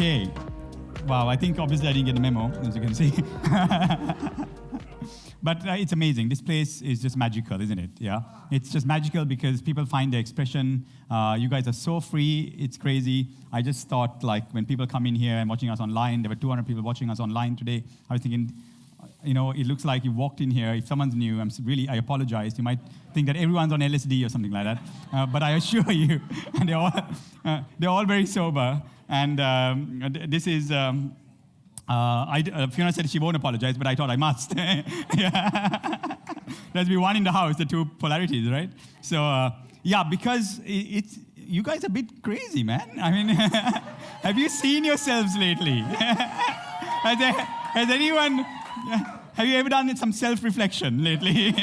Okay. Wow, I think obviously I didn't get the memo, as you can see. But it's amazing. This place is just magical, isn't it? Yeah. It's just magical because people find their expression. You guys are so free. It's crazy. I just thought, like, when people come in here and watching us online, there were 200 people watching us online today. I was thinking, it looks like you walked in here. If someone's new, I apologize. You might think that everyone's on LSD or something like that. But I assure you, and they're all very sober. And this is... Fiona said she won't apologize, but I thought I must. There's be one in the house, the two polarities, right? So, because you guys are a bit crazy, man. I mean, have you seen yourselves lately? Has anyone, have you ever done some self-reflection lately?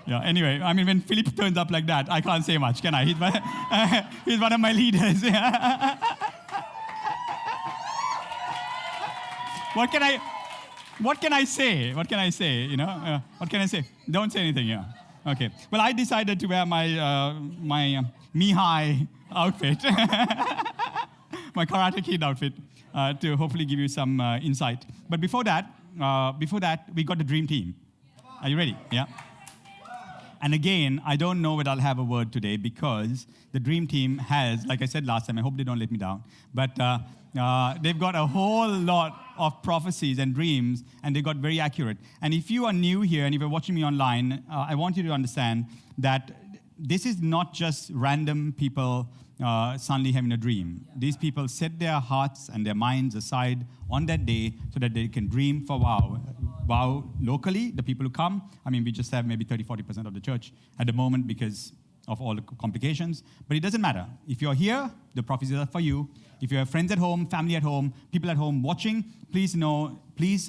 Anyway, I mean, when Philip turns up like that, I can't say much, can I? He's one of my leaders. What can I say? What can I say? What can I say? Don't say anything. Yeah. Okay. Well, I decided to wear my Mihai outfit, my Karate Kid outfit, to hopefully give you some insight. But before that, we got the dream team. Are you ready? Yeah. And again, I don't know whether I'll have a word today because the dream team has, like I said last time, I hope they don't let me down, but they've got a whole lot of prophecies and dreams, and they got very accurate. And if you are new here and if you're watching me online, I want you to understand that this is not just random people suddenly having a dream. These people set their hearts and their minds aside on that day so that they can dream for WOW locally, the people who come. I mean, we just have maybe 30-40% of the church at the moment because of all the complications. But it doesn't matter. If you're here, the prophecies are for you. If you have friends at home, family at home, people at home watching, please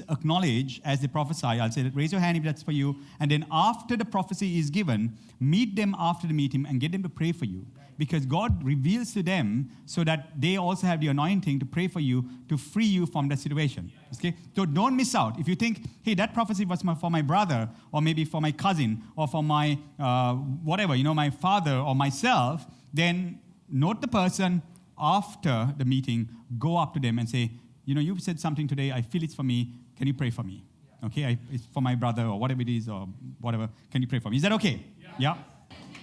acknowledge as they prophesy. I'll say, raise your hand if that's for you. And then after the prophecy is given, meet them after the meeting and get them to pray for you. Because God reveals to them so that they also have the anointing to pray for you, to free you from that situation. Okay? So don't miss out. If you think, hey, that prophecy was for my brother, or maybe for my cousin, or for my my father or myself, then note the person after the meeting, go up to them and say, you've said something today, I feel it's for me, can you pray for me? Okay, it's for my brother or whatever it is or whatever, can you pray for me? Is that okay? Yeah?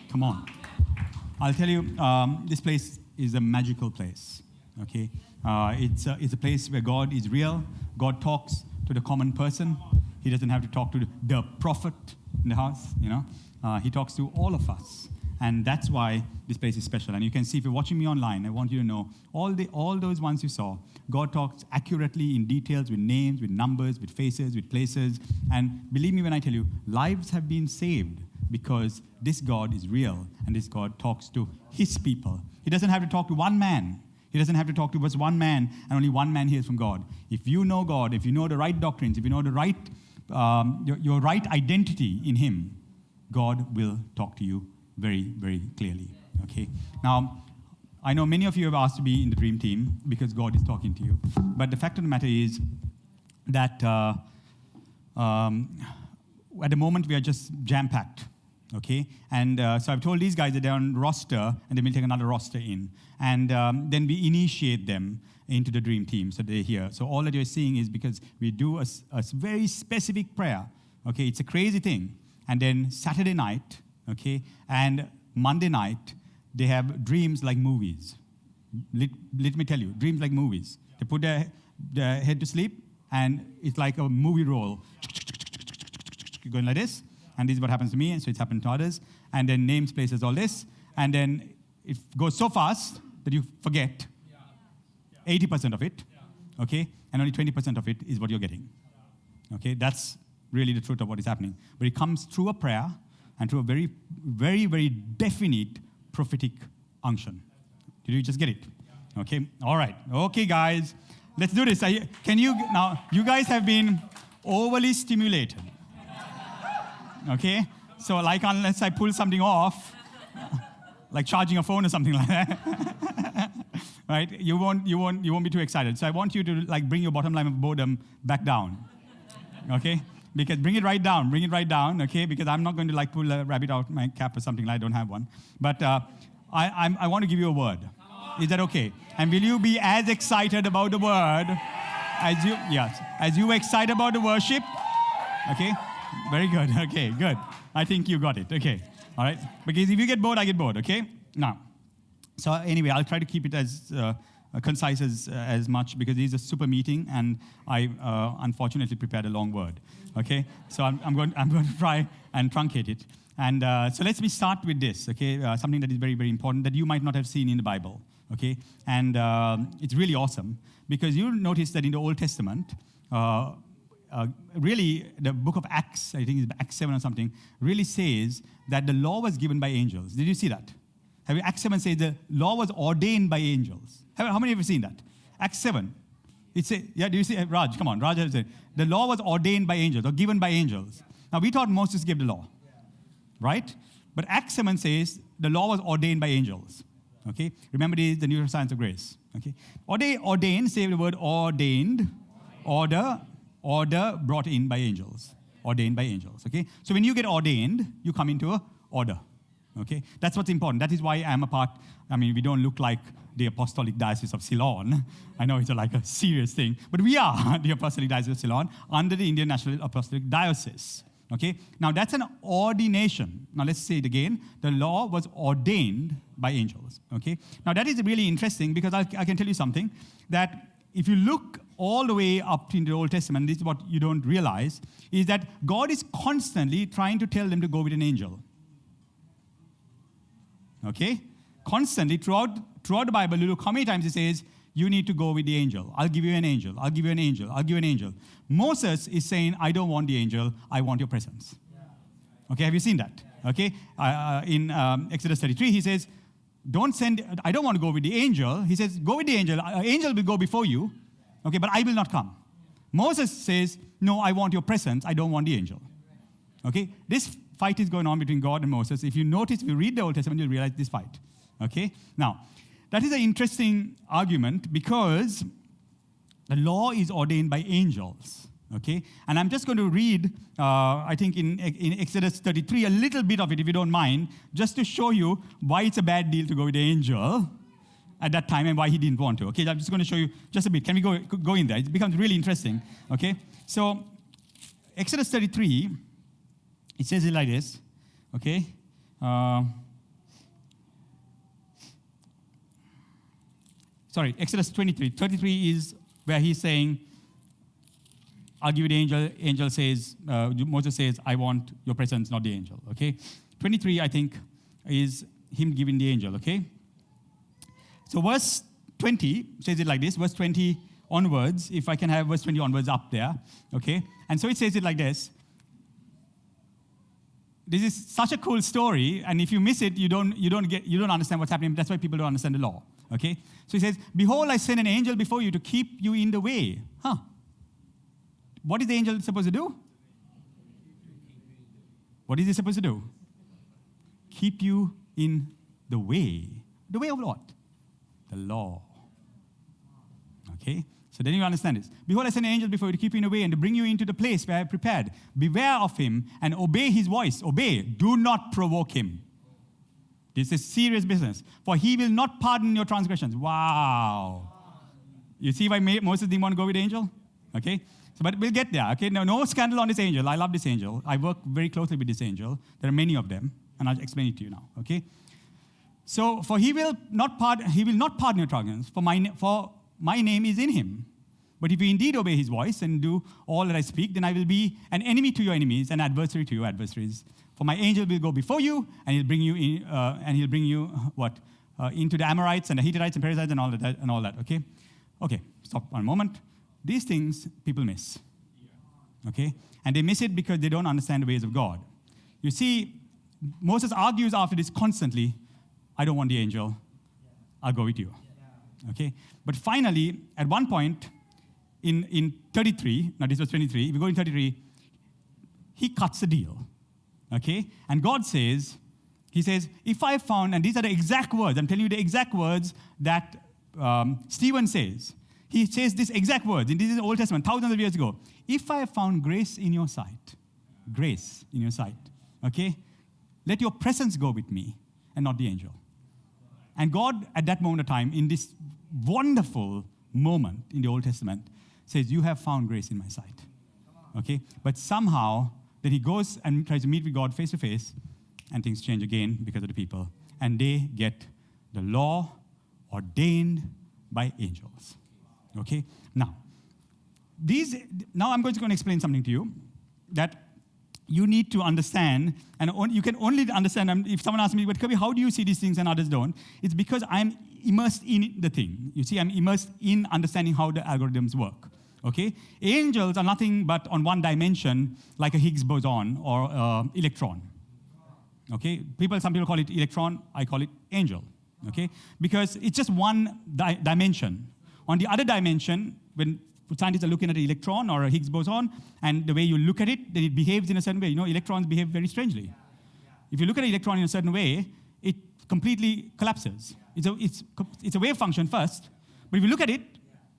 Come on. I'll tell you, this place is a magical place, okay? It's a place where God is real. God talks to the common person. He doesn't have to talk to the prophet in the house, He talks to all of us. And that's why this place is special. And you can see, if you're watching me online, I want you to know, all those ones you saw, God talks accurately in details, with names, with numbers, with faces, with places. And believe me when I tell you, lives have been saved because this God is real, and this God talks to His people. He doesn't have to talk to one man. He doesn't have to talk to just one man, and only one man hears from God. If you know God, if you know the right doctrines, if you know the right, your right identity in Him, God will talk to you very, very clearly. Okay. Now, I know many of you have asked to be in the dream team because God is talking to you. But the fact of the matter is that at the moment we are just jam-packed. Okay. And so I've told these guys that they're on roster, and then we'll take another roster in, and then we initiate them into the dream team, so they're here. So all that you're seeing is because we do a very specific prayer. Okay. It's a crazy thing. And then Saturday night. Okay, and Monday night, they have dreams like movies. Let me tell you, dreams like movies. They put their head to sleep, and it's like a movie roll. Going like this, and this is what happens to me, and so it's happened to others. And then names, places, all this. And then it goes so fast that you forget 80% of it, okay? And only 20% of it is what you're getting. Okay, that's really the truth of what is happening. But it comes through a prayer, and through a very, very, very definite prophetic unction. Did you just get it? Okay, all right. Okay, guys, let's do this. Now, you guys have been overly stimulated. Okay, so like unless I pull something off, like charging a phone or something like that, right? You won't be too excited. So I want you to bring your bottom line of boredom back down. Okay. Because bring it right down, okay? Because I'm not going to pull a rabbit out my cap or something. I don't have one. But I want to give you a word. Is that okay? And will you be as excited about the word as you were excited about the worship? Okay? Very good. Okay, good. I think you got it. Okay. All right? Because if you get bored, I get bored. Okay? Now, so anyway, I'll try to keep it as concise as much because this is a super meeting and I unfortunately prepared a long word. Okay? So I'm going to try and truncate it. And so let me start with this, okay? Something that is very, very important that you might not have seen in the Bible, okay? And it's really awesome because you'll notice that in the Old Testament, really the book of Acts, I think it's Acts 7 or something, really says that the law was given by angels. Did you see that? Acts 7 says the law was ordained by angels. How many of you have seen that? Acts 7. Yeah, do you see? Raj, come on. Raj has said, the law was ordained by angels or given by angels. Now, we thought Moses gave the law. Right? But Acts 7 says the law was ordained by angels. Okay? Remember, it is the Neuroscience of Grace. Okay? Ordained, say the word ordained. Order brought in by angels. Ordained by angels. Okay? So when you get ordained, you come into a order. Okay? That's what's important. That is why I'm a part. I mean, we don't look like the Apostolic Diocese of Ceylon. I know it's like a serious thing. But we are the Apostolic Diocese of Ceylon under the Indian National Apostolic Diocese. Okay, now that's an ordination. Now let's say it again. The law was ordained by angels. Okay, now that is really interesting because I can tell you something that if you look all the way up in the Old Testament, this is what you don't realize, is that God is constantly trying to tell them to go with an angel. Okay, constantly throughout the Bible, you look how many times it says, you need to go with the angel. I'll give you an angel. I'll give you an angel. I'll give you an angel. Moses is saying, I don't want the angel. I want your presence. Okay, have you seen that? Okay, in Exodus 33, he says, I don't want to go with the angel. He says, go with the angel. Angel will go before you. Okay, but I will not come. Moses says, no, I want your presence. I don't want the angel. Okay, this fight is going on between God and Moses. If you notice, if you read the Old Testament, you'll realize this fight. Okay, now, that is an interesting argument because the law is ordained by angels, okay? And I'm just going to read, I think in Exodus 33, a little bit of it, if you don't mind, just to show you why it's a bad deal to go with the angel at that time and why he didn't want to, okay? I'm just going to show you just a bit. Can we go in there? It becomes really interesting, okay? So Exodus 33, it says it like this, okay? Exodus 23. 33 is where he's saying, I'll give you the angel. Angel says, Moses says, I want your presence, not the angel. Okay? 23, I think, is him giving the angel. Okay? So verse 20 says it like this. Verse 20 onwards, if I can have verse 20 onwards up there. Okay? And so it says it like this. This is such a cool story, and if you miss it, you don't understand what's happening. That's why people don't understand the law. Okay? So he says, behold, I send an angel before you to keep you in the way. What is the angel supposed to do? What is he supposed to do? Keep you in the way. The way of what? The law. Okay? So then you understand this. Behold, I send an angel before you to keep you in the way and to bring you into the place where I have prepared. Beware of him and obey his voice. Obey. Do not provoke him. This is serious business. For he will not pardon your transgressions. Wow. You see why Moses didn't want to go with the angel? Okay? So, but we'll get there. Okay? No scandal on this angel. I love this angel. I work very closely with this angel. There are many of them. And I'll explain it to you now. Okay? So, for he will not pardon your transgressions. For my name is in him. But if you indeed obey his voice and do all that I speak, then I will be an enemy to your enemies, an adversary to your adversaries. For my angel will go before you, and he'll bring you in, into the Amorites and the Hittites and Perizzites and all that. Okay? Okay, stop one moment. These things people miss. Okay? And they miss it because they don't understand the ways of God. You see, Moses argues after this constantly, I don't want the angel. I'll go with you. Okay? But finally, at one point, in 33, now this was 23, if we go in 33, he cuts the deal. Okay? And God says, he says, if I found, and these are the exact words, I'm telling you the exact words that Stephen says. He says these exact words, and this is the Old Testament, thousands of years ago. If I have found grace in your sight, okay? Let your presence go with me and not the angel. And God, at that moment of time, in this wonderful moment in the Old Testament, says, you have found grace in my sight. Okay? But somehow, then he goes and tries to meet with God face to face, and things change again because of the people. And they get the law ordained by angels. Okay? Now I'm going to explain something to you that you need to understand, and you can only understand, if someone asks me, but Kavi, how do you see these things and others don't? It's because I'm immersed in the thing. You see, I'm immersed in understanding how the algorithms work. Okay? Angels are nothing but on one dimension, like a Higgs boson or electron. Okay? Some people call it electron, I call it angel. Okay? Because it's just one dimension. On the other dimension, when scientists are looking at an electron or a Higgs boson, and the way you look at it, then it behaves in a certain way. You know, electrons behave very strangely. If you look at an electron in a certain way, it completely collapses. It's a wave function first, but if you look at it,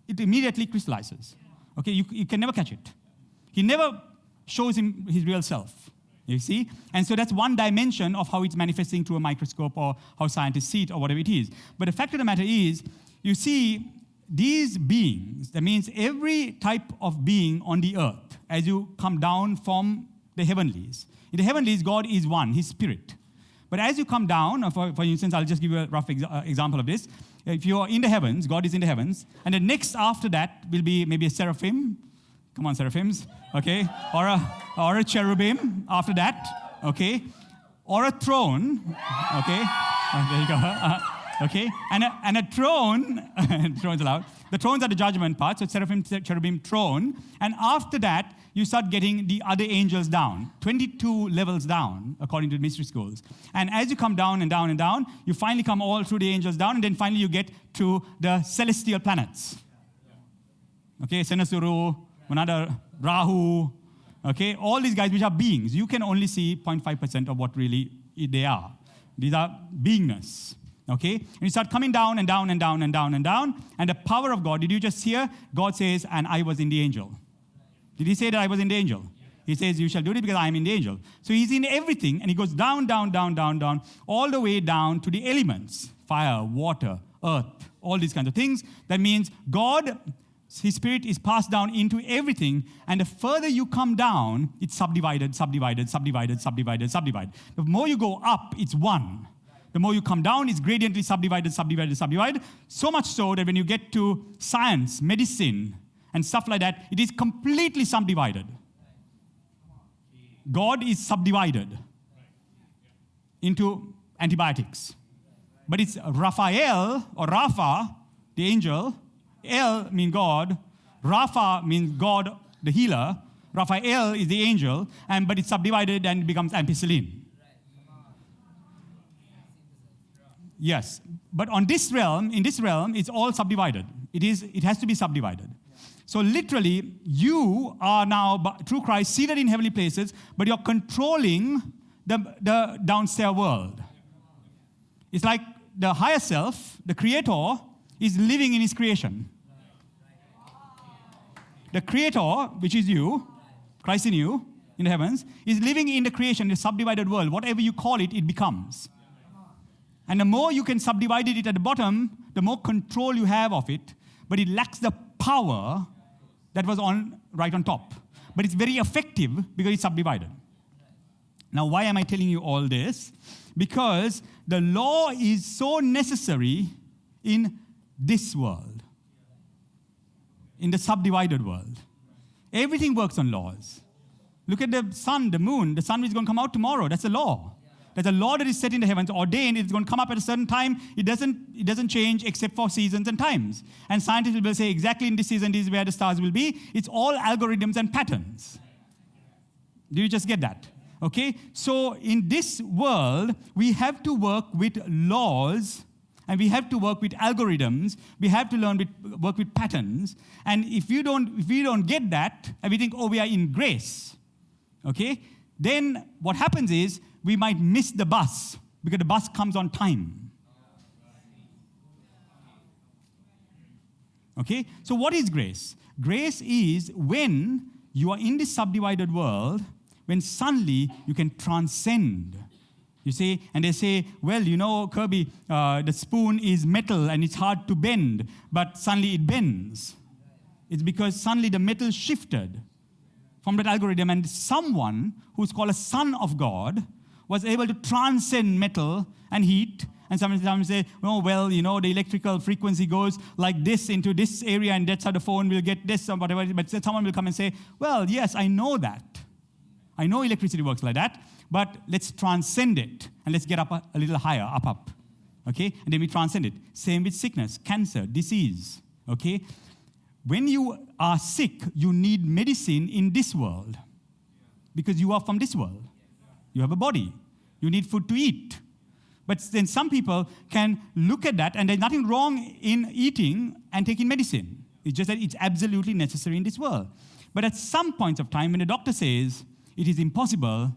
it immediately crystallizes. Okay, you can never catch it. He never shows him his real self, you see? And so that's one dimension of how it's manifesting through a microscope or how scientists see it or whatever it is. But the fact of the matter is, you see, these beings, that means every type of being on the earth, as you come down from the heavenlies. In the heavenlies, God is one, His Spirit. But as you come down, for instance, I'll just give you a rough example of this. If you're in the heavens, God is in the heavens, and the next after that will be maybe a seraphim. Come on, seraphims. Okay? Or a cherubim after that. Okay? Or a throne. Okay? There you go. Okay? And a throne, throne's allowed. The thrones are the judgment part, so seraphim, cherubim, throne. And after that, you start getting the other angels down, 22 levels down, according to the mystery schools. And as you come down and down and down, you finally come all through the angels down, and then finally you get to the celestial planets. Okay, Senasuru, another Rahu, okay, all these guys which are beings. You can only see 0.5% of what really they are. These are beingness. Okay? And you start coming down and down and down and down and down, and the power of God, did you just hear? God says, and I was in the angel. Did he say that I was in the angel? He says, you shall do it because I am in the angel. So he's in everything, and he goes down, down, down, down, down, all the way down to the elements. Fire, water, earth, all these kinds of things. That means God, His Spirit is passed down into everything, and the further you come down, it's subdivided, subdivided, subdivided, subdivided, subdivided. The more you go up, it's one. The more you come down, it's gradiently subdivided, subdivided, subdivided. So much so that when you get to science, medicine, and stuff like that, it is completely subdivided. God is subdivided into antibiotics. But it's Raphael, or Rapha, the angel. El means God. Rapha means God, the healer. Raphael is the angel, but it's subdivided and it becomes ampicillin. Yes, but in this realm, it's all subdivided. It has to be subdivided. So literally, you are now, through Christ, seated in heavenly places, but you're controlling the downstairs world. It's like the higher self, the creator, is living in his creation. The creator, which is you, Christ in you, in the heavens, is living in the creation, the subdivided world. Whatever you call it, it becomes. And the more you can subdivide it at the bottom, the more control you have of it, but it lacks the power that was right on top. But it's very effective because it's subdivided. Now, why am I telling you all this? Because the law is so necessary in this world, in the subdivided world. Everything works on laws. Look at the sun, the moon. The sun is going to come out tomorrow. That's a law. There's a law that is set in the heavens, ordained. It's going to come up at a certain time. It doesn't change except for seasons and times. And scientists will say exactly in this season, this is where the stars will be. It's all algorithms and patterns. Do you just get that? Okay? So in this world, we have to work with laws, and we have to work with algorithms. We have to work with patterns. And if we don't get that, and we think, oh, we are in grace, okay? Then what happens is, we might miss the bus because the bus comes on time. Okay? So what is grace? Grace is when you are in this subdivided world, when suddenly you can transcend You see, and they say, well, you know, Kirby, the spoon is metal and it's hard to bend, but suddenly it bends. It's because suddenly the metal shifted from that algorithm, and someone who's called a son of God was able to transcend metal and heat. And sometimes say, oh, well, you know, the electrical frequency goes like this into this area, and that's how the phone will get this or whatever. But someone will come and say, well, yes, I know that. I know electricity works like that, but let's transcend it, and let's get up a little higher, up. Okay? And then we transcend it. Same with sickness, cancer, disease. Okay? When you are sick, you need medicine in this world because you are from this world. You have a body. You need food to eat. But then some people can look at that, and there's nothing wrong in eating and taking medicine. It's just that it's absolutely necessary in this world. But at some points of time, when the doctor says it is impossible,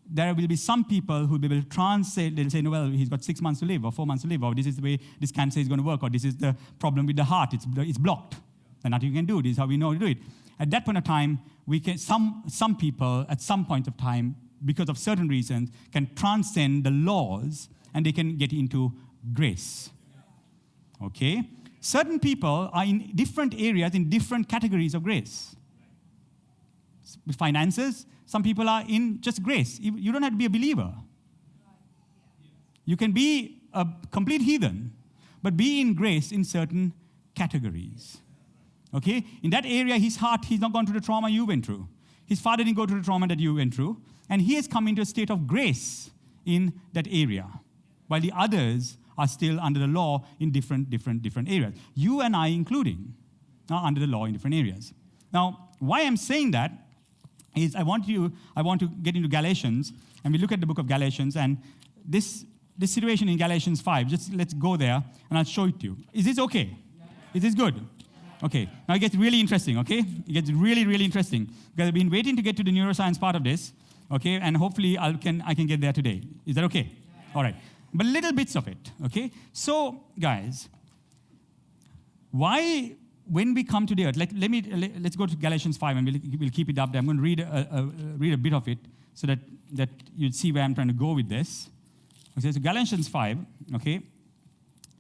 there will be some people who will be able to translate. They'll say, no, well, he's got 6 months to live or 4 months to live, or this is the way this cancer is going to work, or this is the problem with the heart. It's blocked. And nothing you can do. This is how we know to do it. At that point of time, we can some people at some point of time, because of certain reasons, can transcend the laws and they can get into grace. Okay? Certain people are in different areas, in different categories of grace. With finances, some people are in just grace. You don't have to be a believer. You can be a complete heathen, but be in grace in certain categories. Okay? In that area, his heart, he's not gone through the trauma you went through. His father didn't go through the trauma that you went through. And he has come into a state of grace in that area, while the others are still under the law in different areas. You and I including are under the law in different areas. Now, why I'm saying that is I want to get into Galatians, and we look at the book of Galatians, and this situation in Galatians 5, just let's go there, and I'll show it to you. Is this okay? Is this good? Okay, now it gets really interesting, okay? It gets really, really interesting. Because I've been waiting to get to the neuroscience part of this, okay? And hopefully I can get there today. Is that okay? All right. But little bits of it, okay? So, guys, why, when we come to the earth, let's go to Galatians 5, and we'll keep it up there. I'm going to read a bit of it so that you'd see where I'm trying to go with this. Okay, so Galatians 5, okay?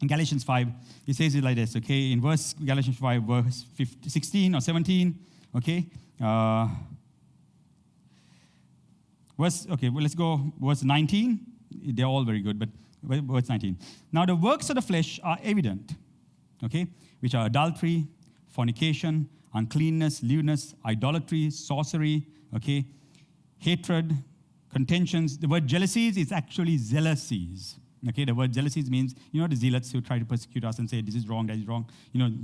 In Galatians 5, it says it like this, okay? In Galatians 5, verse 16 or 17, okay? Let's go verse 19. They're all very good, but verse 19. Now the works of the flesh are evident, okay? Which are adultery, fornication, uncleanness, lewdness, idolatry, sorcery, okay? Hatred, contentions. The word jealousies is actually zealousies. Okay, the word jealousies means, the zealots who try to persecute us and say this is wrong, that is wrong.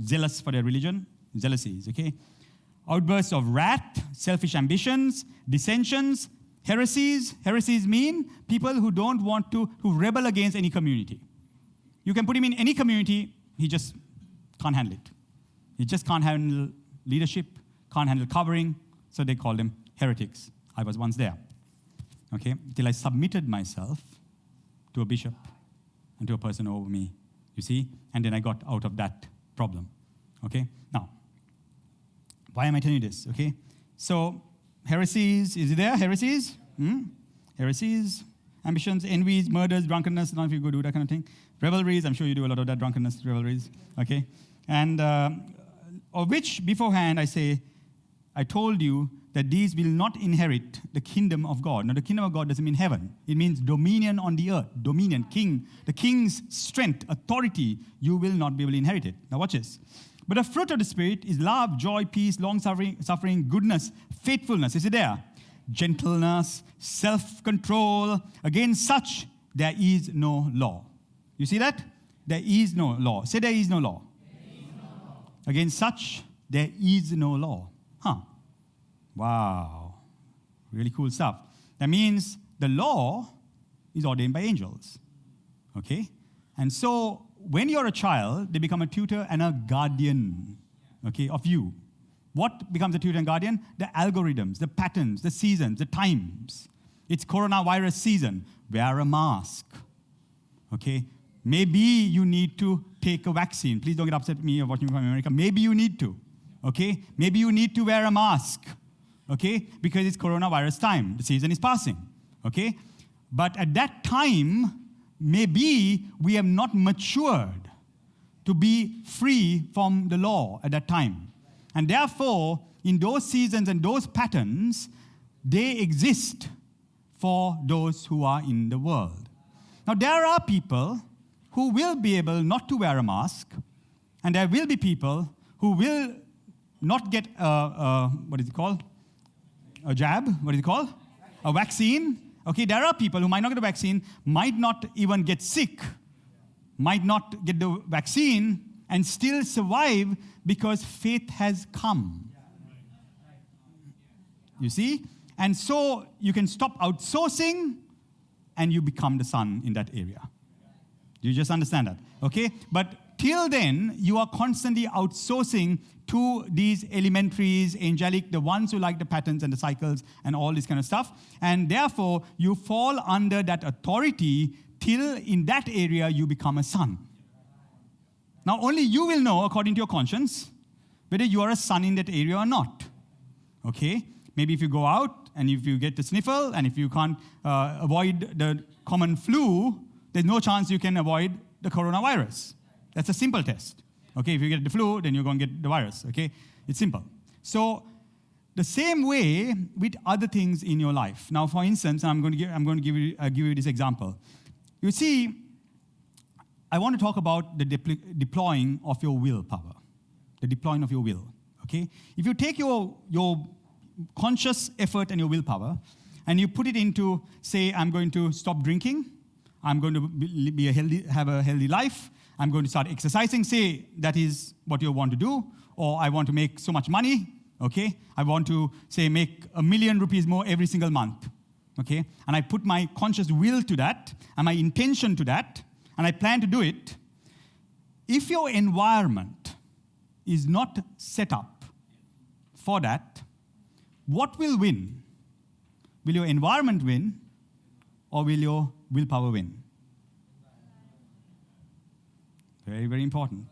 Zealous for their religion, jealousies, okay? Outbursts of wrath, selfish ambitions, dissensions, heresies. Heresies mean people who who rebel against any community. You can put him in any community, he just can't handle it. He just can't handle leadership, can't handle covering, so they call them heretics. I was once there, okay? Till I submitted myself to a bishop and to a person over me, you see? And then I got out of that problem, okay? Now, why am I telling you this, okay? So, heresies, is it there? Heresies? Heresies, ambitions, envies, murders, drunkenness, none of you go do that kind of thing. Revelries, I'm sure you do a lot of that, drunkenness, revelries, okay? And of which beforehand I told you that these will not inherit the kingdom of God. Now, the kingdom of God doesn't mean heaven. It means dominion on the earth. Dominion, king. The king's strength, authority, you will not be able to inherit it. Now, watch this. But the fruit of the Spirit is love, joy, peace, long-suffering, goodness, faithfulness. Is it there? Gentleness, self-control. Against such, there is no law. You see that? There is no law. Say there is no law. There is no law. Against such, there is no law. Wow. Really cool stuff. That means the law is ordained by angels. Okay? And so when you're a child, they become a tutor and a guardian, okay, of you. What becomes a tutor and guardian? The algorithms, the patterns, the seasons, the times. It's coronavirus season. Wear a mask. Okay? Maybe you need to take a vaccine. Please don't get upset with me or watching me from America. Maybe you need to. Okay? Maybe you need to wear a mask. Okay? Because it's coronavirus time. The season is passing. Okay? But at that time, maybe we have not matured to be free from the law at that time. And therefore, in those seasons and those patterns, they exist for those who are in the world. Now, there are people who will be able not to wear a mask, and there will be people who will not get what is it called? A jab? What is it called? A vaccine? Okay, there are people who might not get a vaccine, might not even get sick, might not get the vaccine, and still survive because faith has come. You see? And so you can stop outsourcing and you become the son in that area. Do you just understand that? Okay? But till then, you are constantly outsourcing to these elementaries, angelic, the ones who like the patterns and the cycles and all this kind of stuff. And therefore, you fall under that authority till in that area you become a son. Now, only you will know, according to your conscience, whether you are a son in that area or not. Okay? Maybe if you go out and if you get the sniffle and if you can't avoid the common flu, there's no chance you can avoid the coronavirus. That's a simple test. Okay, if you get the flu, then you're going to get the virus. Okay, it's simple. So the same way with other things in your life. Now, for instance, I'm going to give you this example. You see, I want to talk about the deploying of your willpower, the deploying of your will. Okay, if you take your conscious effort and your willpower, and you put it into, say, I'm going to stop drinking, I'm going to have a healthy life, I'm going to start exercising, say that is what you want to do, or I want to make so much money, okay? I want to, say, make $1 million rupees more every single month, okay? And I put my conscious will to that, and my intention to that, and I plan to do it. If your environment is not set up for that, what will win? Will your environment win, or will your willpower win? Very, very important.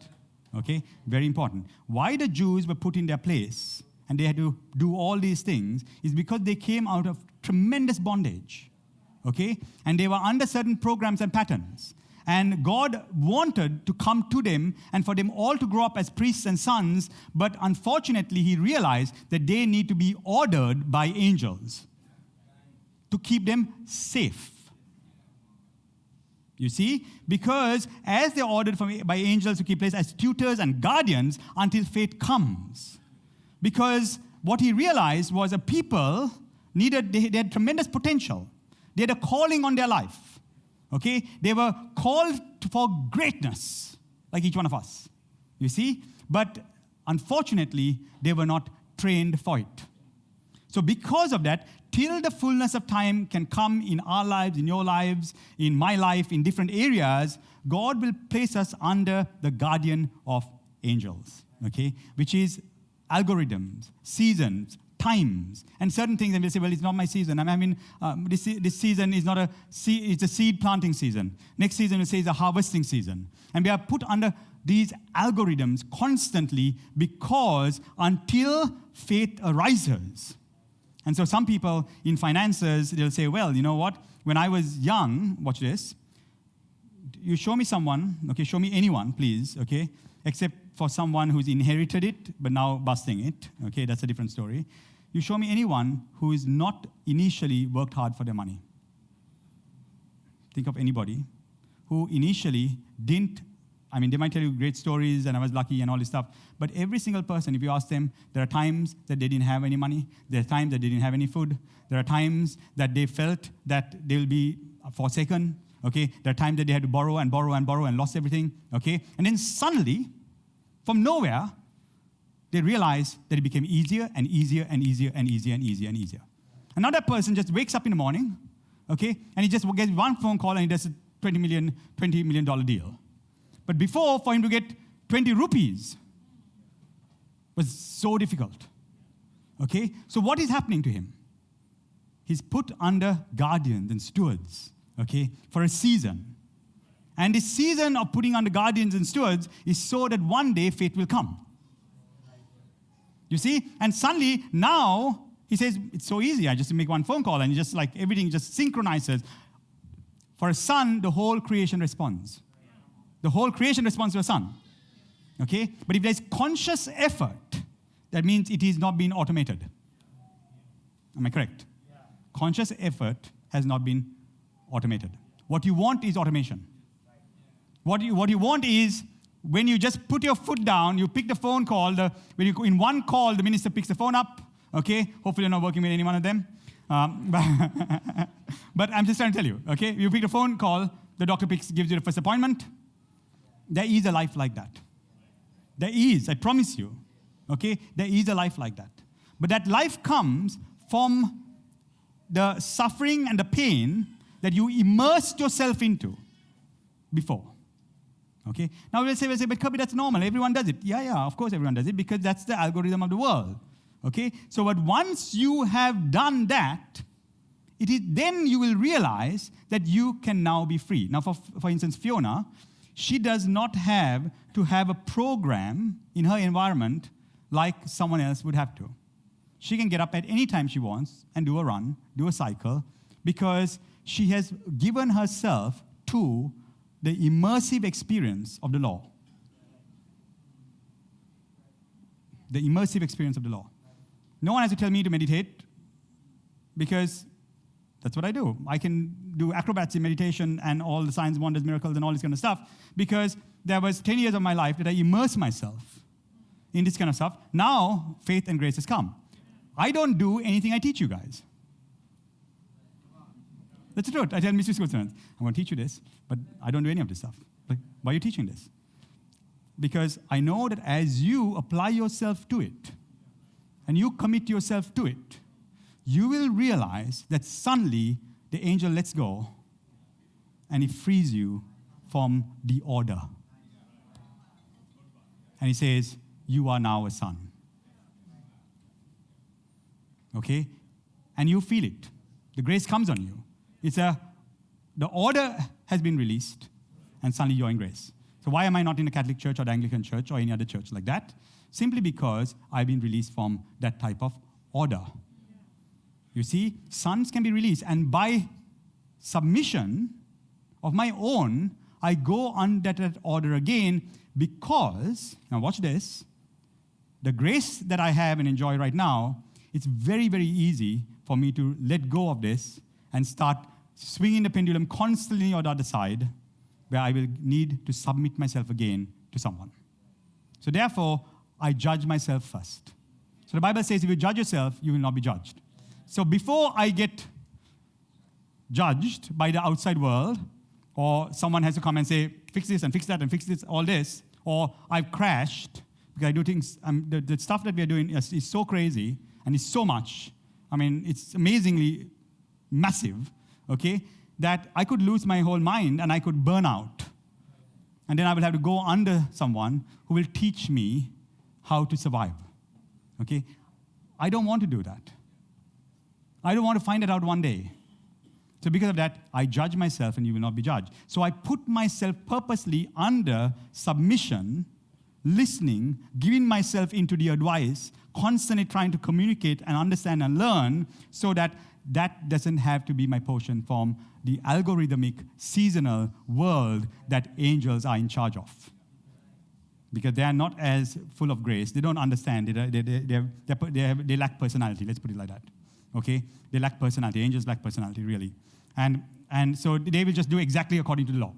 Okay? Very important. Why the Jews were put in their place and they had to do all these things is because they came out of tremendous bondage. Okay? And they were under certain programs and patterns. And God wanted to come to them and for them all to grow up as priests and sons, but unfortunately, He realized that they need to be ordered by angels to keep them safe. You see? Because as they're ordered by angels to keep place as tutors and guardians until faith comes. Because what He realized was a people they had tremendous potential. They had a calling on their life. Okay? They were called for greatness, like each one of us. You see? But unfortunately, they were not trained for it. So because of that, till the fullness of time can come in our lives, in your lives, in my life, in different areas, God will place us under the guardian of angels, okay? Which is algorithms, seasons, times, and certain things. And we'll say, well, it's not my season. I mean, this season is not it's a seed planting season. Next season, we'll say, is a harvesting season. And we are put under these algorithms constantly because until faith arises. And so some people in finances, they'll say, well, you know what? When I was young, watch this. You show me someone, okay, show me anyone, please, okay, except for someone who's inherited it, but now busting it, okay, that's a different story. You show me anyone who is not initially worked hard for their money. Think of anybody who initially didn't. I mean, they might tell you great stories and I was lucky and all this stuff. But every single person, if you ask them, there are times that they didn't have any money. There are times that they didn't have any food. There are times that they felt that they will be forsaken. Okay? There are times that they had to borrow and borrow and borrow and lost everything. Okay? And then suddenly, from nowhere, they realized that it became easier and easier and easier and easier and easier and easier. Another person just wakes up in the morning, okay, and he just gets one phone call and he does a $20 million deal. But before, for him to get 20 rupees was so difficult. Okay? So what is happening to him? He's put under guardians and stewards, okay, for a season. And this season of putting under guardians and stewards is so that one day faith will come. You see? And suddenly, now, he says, it's so easy. I just make one phone call and just like everything just synchronizes. For a son, the whole creation responds. The whole creation responds to a son. Okay? But if there's conscious effort, that means it is not been automated. Am I correct? Conscious effort has not been automated. What you want is automation. What you want is when you just put your foot down, you pick the phone call, in one call, the minister picks the phone up. Okay? Hopefully you're not working with any one of them. But I'm just trying to tell you, okay? You pick the phone call, the doctor gives you the first appointment. There is a life like that. There is, I promise you. Okay? There is a life like that. But that life comes from the suffering and the pain that you immersed yourself into before. Okay? Now we'll say, but Kirby, that's normal. Everyone does it. Yeah, of course everyone does it because that's the algorithm of the world. Okay? So but once you have done that, it is then you will realize that you can now be free. Now, for instance, Fiona, she does not have to have a program in her environment like someone else would have to. She can get up at any time she wants and do a run, do a cycle, because she has given herself to the immersive experience of the law. The immersive experience of the law. No one has to tell me to meditate because that's what I do. I can do acrobats in meditation and all the signs, wonders, miracles, and all this kind of stuff because there was 10 years of my life that I immersed myself in this kind of stuff. Now, faith and grace has come. I don't do anything I teach you guys. That's the truth. I tell mystery school students, I'm going to teach you this, but I don't do any of this stuff. Like, why are you teaching this? Because I know that as you apply yourself to it, and you commit yourself to it, you will realize that suddenly the angel lets go and he frees you from the order. And he says, you are now a son. Okay? And you feel it. The grace comes on you. The order has been released and suddenly you're in grace. So why am I not in a Catholic church or the Anglican church or any other church like that? Simply because I've been released from that type of order. You see, sons can be released. And by submission of my own, I go under that order again because, now watch this, the grace that I have and enjoy right now, it's very, very easy for me to let go of this and start swinging the pendulum constantly on the other side where I will need to submit myself again to someone. So therefore, I judge myself first. So the Bible says if you judge yourself, you will not be judged. So before I get judged by the outside world, or someone has to come and say, fix this and fix that and fix this, all this, or I've crashed because I do things, the stuff that we are doing is so crazy and it's so much. I mean, it's amazingly massive, okay, that I could lose my whole mind and I could burn out. And then I will have to go under someone who will teach me how to survive, okay? I don't want to do that. I don't want to find it out one day. So because of that, I judge myself and you will not be judged. So I put myself purposely under submission, listening, giving myself into the advice, constantly trying to communicate and understand and learn so that that doesn't have to be my portion from the algorithmic, seasonal world that angels are in charge of. Because they are not as full of grace. They don't understand. They lack personality. Let's put it like that. Okay? They lack personality. Angels lack personality, really. And so they will just do exactly according to the law.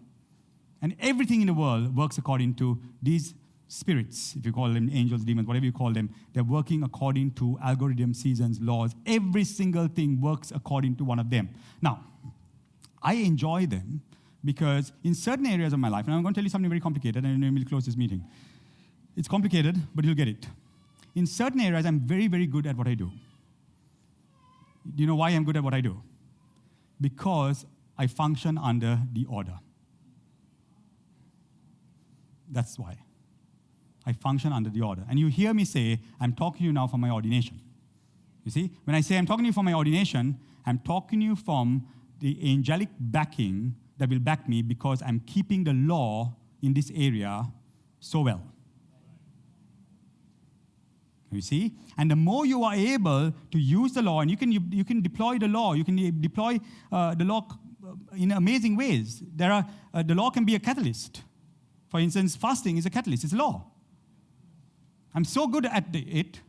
And everything in the world works according to these spirits, if you call them angels, demons, whatever you call them. They're working according to algorithm, seasons, laws. Every single thing works according to one of them. Now, I enjoy them because in certain areas of my life, and I'm going to tell you something very complicated, and then we'll close this meeting. It's complicated, but you'll get it. In certain areas, I'm very, very good at what I do. Do you know why I'm good at what I do? Because I function under the order. That's why. I function under the order. And you hear me say, I'm talking to you now from my ordination. You see? When I say I'm talking to you from my ordination, I'm talking to you from the angelic backing that will back me because I'm keeping the law in this area so well. You see? And the more you are able to use the law, and you can deploy the law, you can deploy the law in amazing ways. The law can be a catalyst. For instance, fasting is a catalyst. It's a law. I'm so good at it,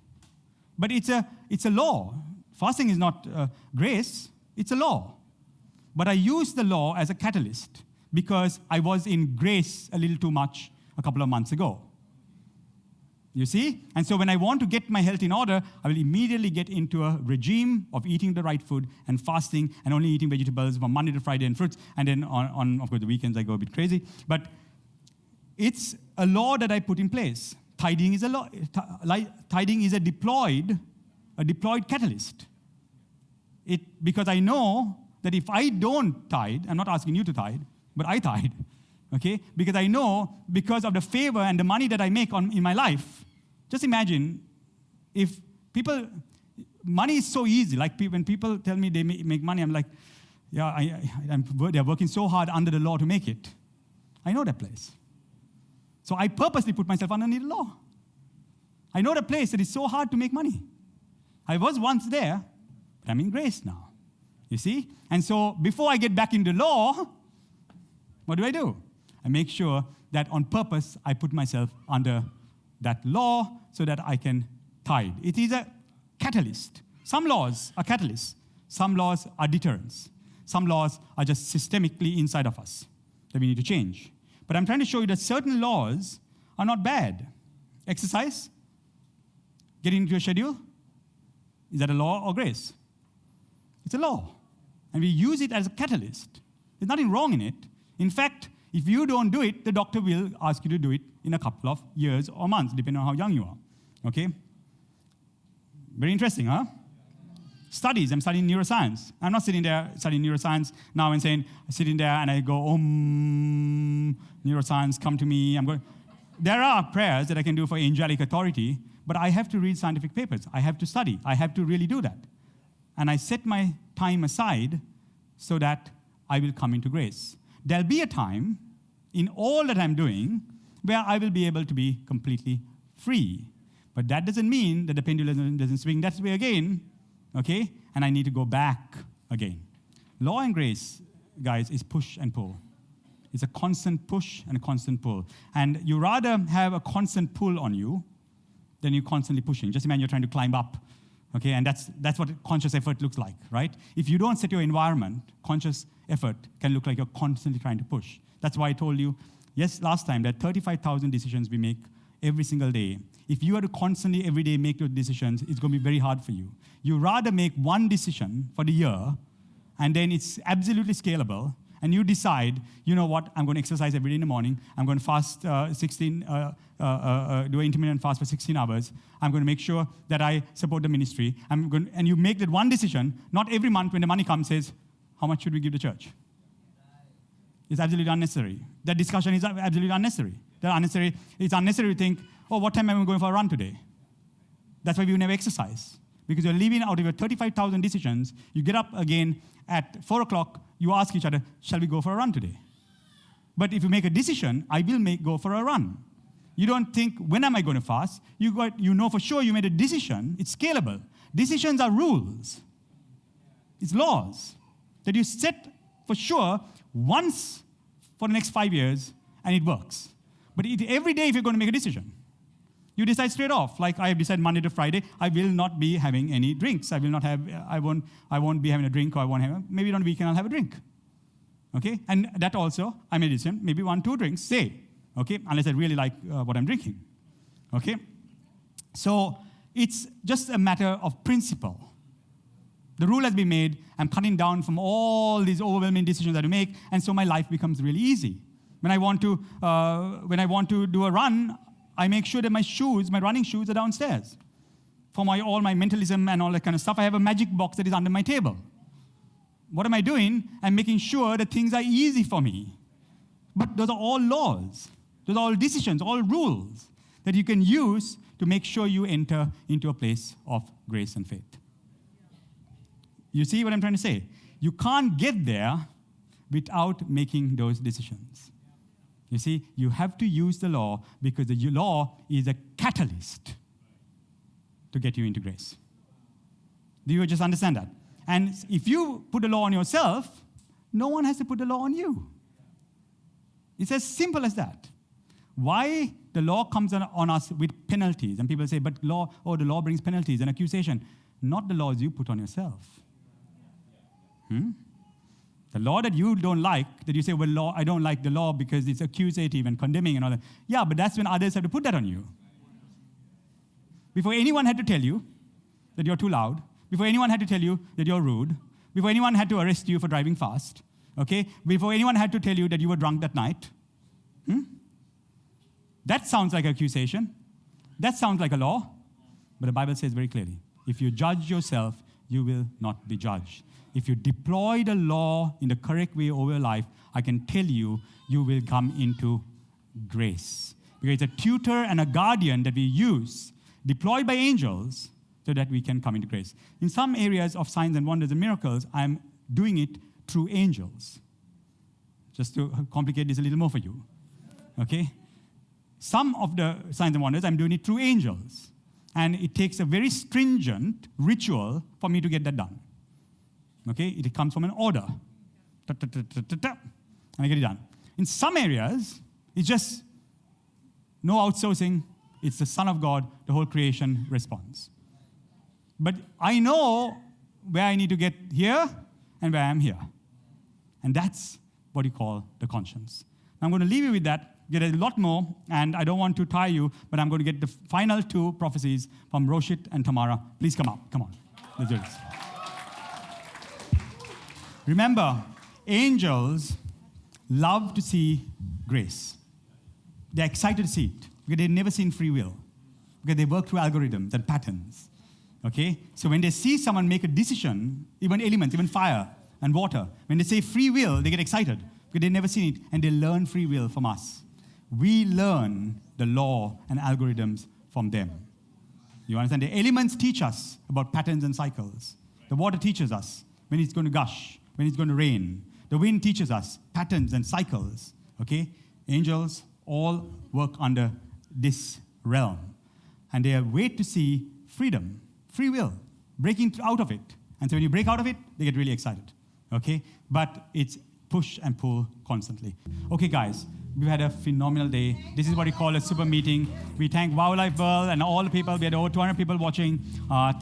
but it's a law. Fasting is not grace. It's a law. But I use the law as a catalyst because I was in grace a little too much a couple of months ago. You see? And so when I want to get my health in order, I will immediately get into a regime of eating the right food and fasting and only eating vegetables from Monday to Friday and fruits. And then on of course, the weekends I go a bit crazy. But it's a law that I put in place. Tithing is a law. Tithing is a deployed catalyst. Because I know that if I don't tithe, I'm not asking you to tithe, but I tithe. Okay? Because I know, because of the favor and the money that I make in my life, just imagine if money is so easy. Like when people tell me they make money, I'm like, yeah, they're working so hard under the law to make it. I know that place. So I purposely put myself underneath the law. I know the place that is so hard to make money. I was once there, but I'm in grace now. You see? And so before I get back into law, what do? I make sure that on purpose I put myself under that law so that I can tithe. It is a catalyst. Some laws are catalysts. Some laws are deterrents. Some laws are just systemically inside of us that we need to change. But I'm trying to show you that certain laws are not bad. Exercise, getting into a schedule, is that a law or grace? It's a law. And we use it as a catalyst. There's nothing wrong in it. In fact, if you don't do it, the doctor will ask you to do it in a couple of years or months, depending on how young you are. Okay? Very interesting, huh? Studies. I'm studying neuroscience. I'm not sitting there studying neuroscience now and saying, sitting there and I go, neuroscience, come to me. There are prayers that I can do for angelic authority, but I have to read scientific papers. I have to study. I have to really do that. And I set my time aside so that I will come into grace. There'll be a time in all that I'm doing where I will be able to be completely free. But that doesn't mean that the pendulum doesn't swing that way again, okay? And I need to go back again. Law and grace, guys, is push and pull. It's a constant push and a constant pull. And you rather have a constant pull on you than you constantly pushing. Just imagine you're trying to climb up. Okay, and that's what conscious effort looks like, right? If you don't set your environment, conscious effort can look like you're constantly trying to push. That's why I told you, last time, that 35,000 decisions we make every single day. If you are to constantly, every day, make those decisions, it's going to be very hard for you. You rather make one decision for the year, and then it's absolutely scalable, and you decide, you know what, I'm going to exercise every day in the morning, I'm going to fast do an intermittent fast for 16 hours, I'm going to make sure that I support the ministry, and you make that one decision, not every month when the money comes says, how much should we give the church? It's absolutely unnecessary. That discussion is absolutely unnecessary. It's unnecessary to think, what time am I going for a run today? That's why we never exercise. Because you're leaving out of your 35,000 decisions, you get up again at 4 o'clock, you ask each other, shall we go for a run today? But if you make a decision, I will go for a run. You don't think, when am I going to fast? You know for sure you made a decision. It's scalable. Decisions are rules. It's laws that you set for sure once for the next 5 years, and it works. But every day if you're going to make a decision, you decide straight off. Like I have decided Monday to Friday, I will not be having any drinks. I won't be having a drink, or maybe on the weekend I'll have a drink. Okay? And that also, I may decide, maybe 1-2 drinks, say. Okay? Unless I really like what I'm drinking. Okay? So it's just a matter of principle. The rule has been made. I'm cutting down from all these overwhelming decisions that I make, and so my life becomes really easy. When I want to do a run, I make sure that my running shoes are downstairs. For all my mentalism and all that kind of stuff, I have a magic box that is under my table. What am I doing? I'm making sure that things are easy for me. But those are all laws. Those are all decisions, all rules that you can use to make sure you enter into a place of grace and faith. You see what I'm trying to say? You can't get there without making those decisions. You see, you have to use the law because the law is a catalyst to get you into grace. Do you just understand that? And if you put the law on yourself, no one has to put the law on you. It's as simple as that. Why the law comes on us with penalties? And people say, but the law brings penalties and accusation. Not the laws you put on yourself. The law that you don't like, that you say, well, I don't like the law because it's accusative and condemning and all that. Yeah, but that's when others have to put that on you. Before anyone had to tell you that you're too loud, before anyone had to tell you that you're rude, before anyone had to arrest you for driving fast, okay? Before anyone had to tell you that you were drunk that night. That sounds like accusation. That sounds like a law. But the Bible says very clearly, if you judge yourself, you will not be judged. If you deploy the law in the correct way over your life, I can tell you, you will come into grace. Because it's a tutor and a guardian that we use, deployed by angels, so that we can come into grace. In some areas of signs and wonders and miracles, I'm doing it through angels. Just to complicate this a little more for you. Okay? Some of the signs and wonders, I'm doing it through angels. And it takes a very stringent ritual for me to get that done. Okay? It comes from an order. And I get it done. In some areas, it's just no outsourcing. It's the Son of God, the whole creation responds. But I know where I need to get here and where I am here. And that's what you call the conscience. Now, I'm going to leave you with that. Get a lot more, and I don't want to tire you, but I'm going to get the final two prophecies from Roshit and Tamara. Please come up. Come on. Let's do this. Remember, angels love to see grace. They're excited to see it because they've never seen free will, because they work through algorithms and patterns. Okay? So when they see someone make a decision, even elements, even fire and water, when they say free will, they get excited because they've never seen it, and they learn free will from us. We learn the law and algorithms from them. You understand? The elements teach us about patterns and cycles. The water teaches us when it's going to gush, when it's going to rain. The wind teaches us patterns and cycles. Okay? Angels all work under this realm. And they wait to see freedom, free will, breaking out of it. And so when you break out of it, they get really excited. Okay? But it's push and pull constantly. Okay, guys. We've had a phenomenal day. This is what we call a super meeting. We thank WOWLife World and all the people. We had over 200 people watching.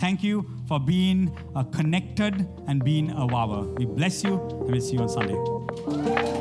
Thank you for being connected and being a wower. We bless you, and we'll see you on Sunday.